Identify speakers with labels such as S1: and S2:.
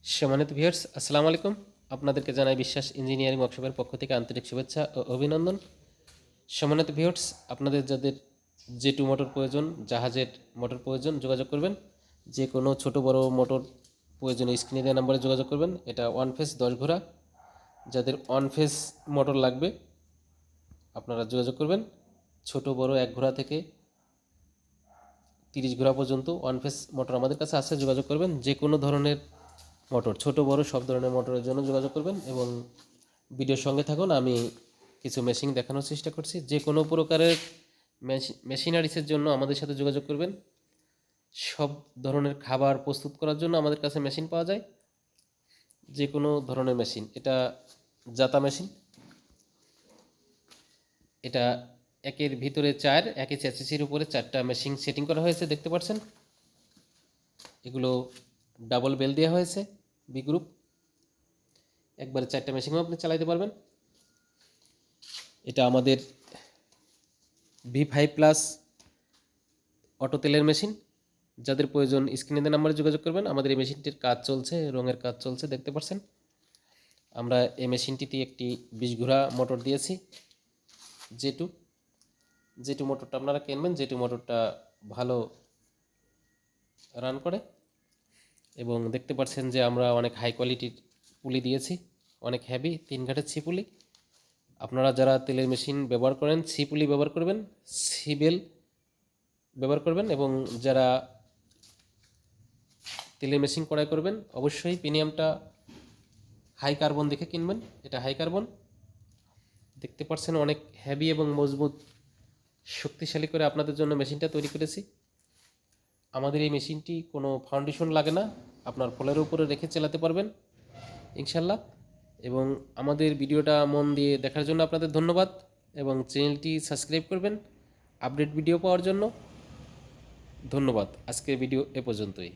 S1: সম্মানিত ভিউয়ার্স, আসসালামু আলাইকুম। আপনাদেরকে জানাই বিশ্বাস ইঞ্জিনিয়ারিং ওয়ার্কশপের পক্ষ থেকে আন্তরিক শুভেচ্ছা ও অভিনন্দন। সম্মানিত ভিউয়ার্স, আপনাদের যাদের জেটু মোটর প্রয়োজন, জাহাজের মোটর প্রয়োজন, যোগাযোগ করবেন। যে কোনো ছোট বড় মোটর প্রয়োজন স্ক্রিনে দেওয়া নাম্বারে যোগাযোগ করবেন। এটা ওয়ান ফেস 10 ঘোড়া। যাদের ওয়ান ফেস মোটর লাগবে আপনারা যোগাযোগ করবেন। ছোট বড় 1 ঘোড়া থেকে 30 ঘোড়া পর্যন্ত ওয়ান ফেস মোটর আমাদের কাছে আছে, যোগাযোগ করবেন। যে কোনো ধরনের মোটর, ছোট বড় সব ধরনের মোটরের জন্য যোগাযোগ করবেন এবং ভিডিওর সঙ্গে থাকুন। আমি কিছু মেশিন দেখানোর চেষ্টা করছি। যে কোনো প্রকারের মেশিনারিসের জন্য আমাদের সাথে যোগাযোগ করবেন। সব ধরনের খাবার প্রস্তুত করার জন্য আমাদের কাছে মেশিন পাওয়া যায়, যে কোনো ধরনের মেশিন। এটা জাতা মেশিন, এটা একের ভিতরে 4, একই চ্যাসিসের উপরে 4টা মেশিন সেটিং করা হয়েছে, দেখতে পাচ্ছেন। এগুলো ডাবল বেল দেওয়া হয়েছে, বি গ্রুপ। একবারে 4টা মেশিনও আপনি চালাতে পারবেন। এটা আমাদের V5+ অটো তেলের মেশিন। যাদের প্রয়োজন স্ক্রিনে দেওয়া নাম্বারে যোগাযোগ করবেন। আমাদের এই মেশিনটির কাজ চলছে, রঙের কাজ চলছে, দেখতে পাচ্ছেন। আমরা এই মেশিনটিতে একটি 20 ঘোড়া মোটর দিয়েছি, জেটু মোটরটা আপনারা কিনবেন। জেটু মোটরটা ভালো রান করে এবং দেখতে পাচ্ছেন যে আমরা অনেক হাই কোয়ালিটির পুলি দিয়েছি, অনেক হেভি 3 ঘাটের ছিপুলি। আপনারা যারা তেলের মেশিন ব্যবহার করেন ছিপুলি ব্যবহার করবেন, সিবেল ব্যবহার করবেন। এবং যারা তেলের মেশিন ক্রয় করবেন অবশ্যই প্রিমিয়ামটা হাই কার্বন দেখে কিনবেন। এটা হাই কার্বন, দেখতে পাচ্ছেন অনেক হেভি এবং মজবুত, শক্তিশালী করে আপনাদের জন্য মেশিনটা তৈরি করেছি। আমাদের এই মেশিনটি কোনো ফাউন্ডেশন লাগে না, আপনার ফলের উপরে রেখে চালাতে পারবেন ইনশাল্লাহ। এবং আমাদের ভিডিওটা মন দিয়ে দেখার জন্য আপনাদের ধন্যবাদ এবং চ্যানেলটি সাবস্ক্রাইব করবেন আপডেট ভিডিও পাওয়ার জন্য। ধন্যবাদ। আজকের ভিডিও এ পর্যন্তই।